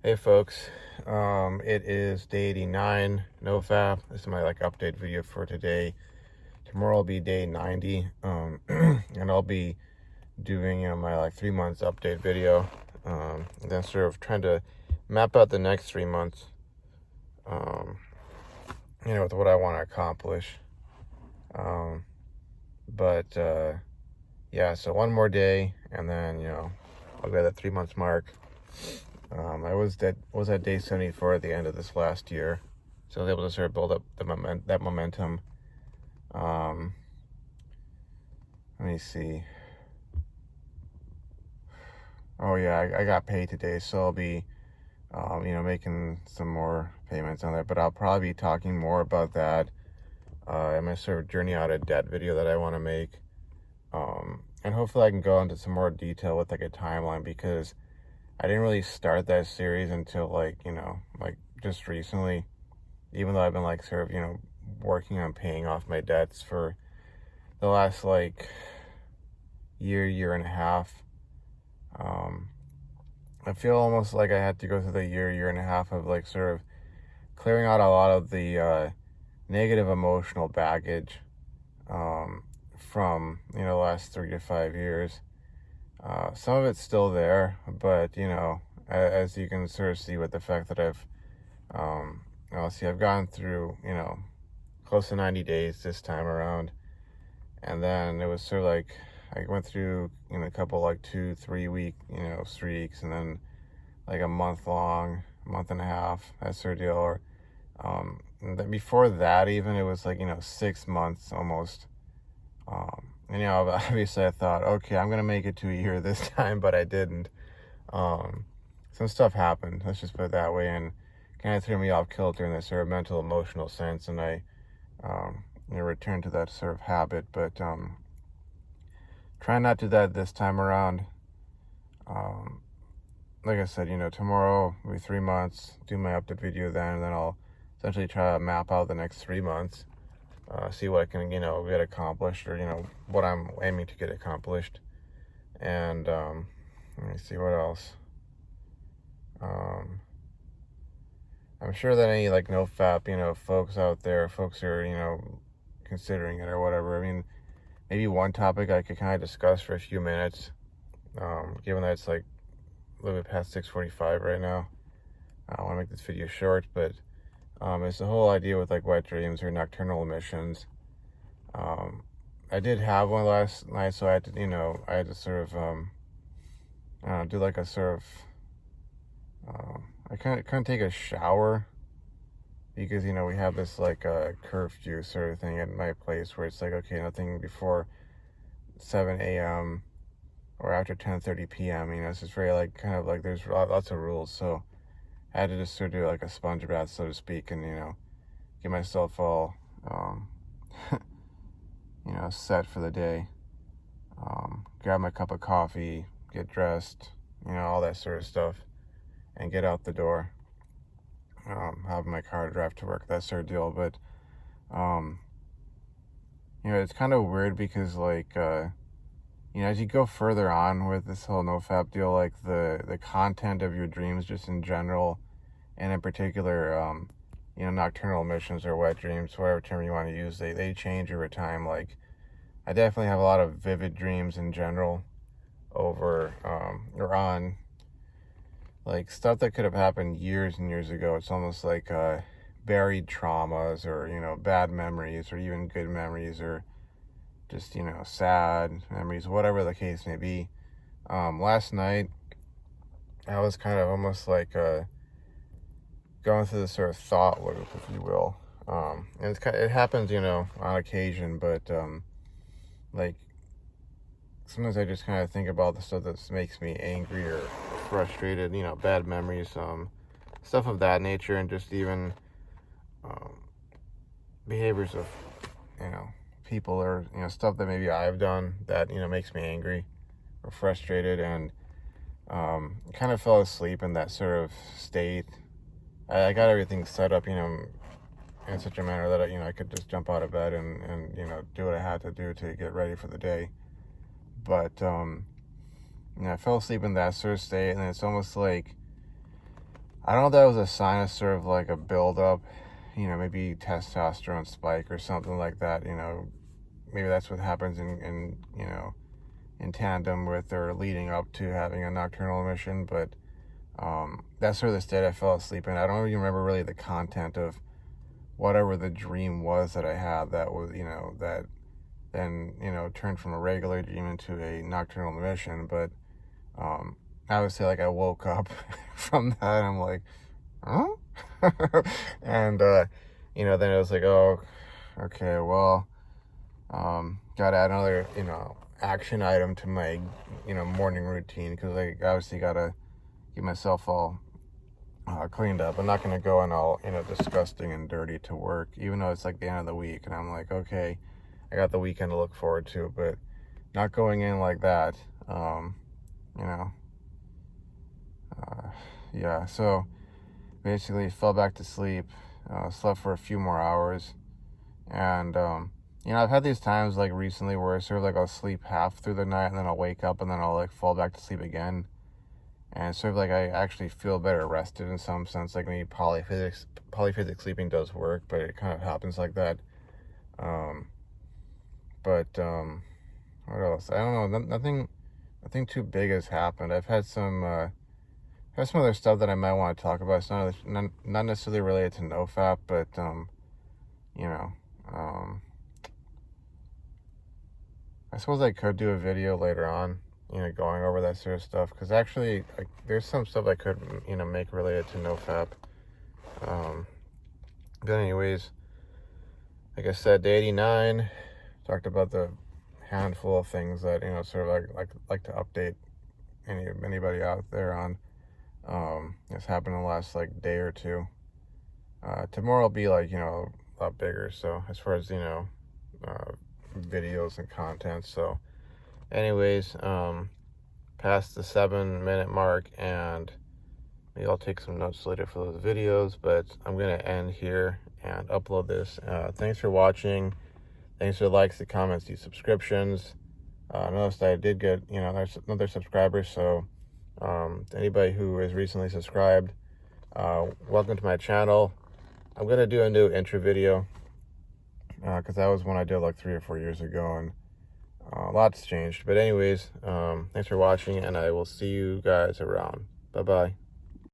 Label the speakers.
Speaker 1: Hey folks, it is day 89, Nofap. This is my update video for today. Tomorrow will be day 90, and I'll be doing my 3 months update video, and then sort of trying to map out the next 3 months, um, with what I want to accomplish. But yeah, so one more day, and then I'll get that 3 months mark. I was at day 74 at the end of this last year, so I was able to sort of build up that momentum. Um, Let me see. Oh yeah, I got paid today, so I'll be making some more payments on that. But I'll probably be talking more about that in my sort of journey out of debt video that I want to make. And hopefully I can go into some more detail with a timeline, because I didn't really start that series until just recently, even though I've been sort of working on paying off my debts for the last year and a half. I feel almost like I had to go through the year and a half of sort of clearing out a lot of the negative emotional baggage from the last 3 to 5 years. Some of it's still there, but as you can sort of see with the fact that I've gone through close to 90 days this time around, and then it was sort of I went through a couple 2-3 week streaks, and then a month and a half, that sort of deal. Or before that, even it was 6 months almost. And obviously I thought, okay, I'm gonna make it to a year this time, but I didn't. Some stuff happened, let's just put it that way, and kind of threw me off kilter in this sort of mental emotional sense, and I returned to that sort of habit. But try not to do that this time around. Like I said, tomorrow will be 3 months, do my update video then, and then I'll essentially try to map out the next 3 months, see what I can, get accomplished, or, what I'm aiming to get accomplished. And let me see what else. I'm sure that any Nofap, folks out there, folks who are, considering it or whatever, I mean, maybe one topic I could kind of discuss for a few minutes, given that it's a little bit past 6:45 right now. I want to make this video short, but it's the whole idea with wet dreams or nocturnal emissions. I did have one last night, so I had to sort of do a sort of I couldn't take a shower, because we have this curfew sort of thing at my place, where it's okay, nothing before 7 a.m. or after 10:30 p.m. It's just very there's lots of rules. So I had to just sort of do a sponge bath, so to speak, and get myself all set for the day. Grab my cup of coffee, get dressed, all that sort of stuff, and get out the door. Have my car, drive to work, that sort of deal. But it's kind of weird, because as you go further on with this whole nofap deal, the content of your dreams just in general, and in particular nocturnal emissions or wet dreams, whatever term you want to use, they change over time. I definitely have a lot of vivid dreams in general over or on stuff that could have happened years and years ago. It's almost buried traumas, or bad memories, or even good memories, or just sad memories, whatever the case may be. Last night I was kind of almost going through this sort of thought loop, if you will. And it happens on occasion, but sometimes I just kind of think about the stuff that makes me angry or frustrated, bad memories, stuff of that nature, and just even behaviors of people, or stuff that maybe I've done that makes me angry or frustrated. And kind of fell asleep in that sort of state. I got everything set up in such a manner that I could just jump out of bed and do what I had to do to get ready for the day. But, I fell asleep in that sort of state, and it's almost I don't know if that was a sign of sort of like a buildup, maybe testosterone spike or something like that. Maybe that's what happens in tandem with or leading up to having a nocturnal emission. But that's sort of the state I fell asleep in. I don't even remember really the content of whatever the dream was that I had that was, that then, turned from a regular dream into a nocturnal emission. But I would say, like, I woke up from that and I'm like, huh? And, then it was like, oh, okay, well, gotta add another, action item to my, morning routine, because I obviously gotta get myself all cleaned up. I'm not gonna go in all, disgusting and dirty to work, even though it's like the end of the week, and I'm like, okay, I got the weekend to look forward to, but not going in like that. You know, yeah. So basically, fell back to sleep, slept for a few more hours, and I've had these times like recently where I sort of like I'll sleep half through the night and then I'll wake up and then I'll like fall back to sleep again, and sort of like I actually feel better rested in some sense. Like maybe polyphasic sleeping does work, but it kind of happens like that. But what else? I don't know. Nothing too big has happened. I've had some other stuff that I might want to talk about. It's not necessarily related to Nofap, but I suppose I could do a video later on, going over that sort of stuff, because actually, like, there's some stuff I could, make related to Nofap. But anyways, like I said, day 89, talked about the handful of things that, sort of like to update anybody out there on. It's happened in the last, like, day or two. Tomorrow will be, like, a lot bigger, so as far as, videos and content. So anyways, past the 7-minute mark, and maybe I'll take some notes later for those videos, but I'm gonna end here and upload this. Thanks for watching. Thanks for the likes, the comments, the subscriptions. I noticed I did get there's another subscriber, so anybody who is recently subscribed, welcome to my channel. I'm gonna do a new intro video, because that was one I did like 3 or 4 years ago, and lots changed. But anyways, thanks for watching, and I will see you guys around. Bye bye.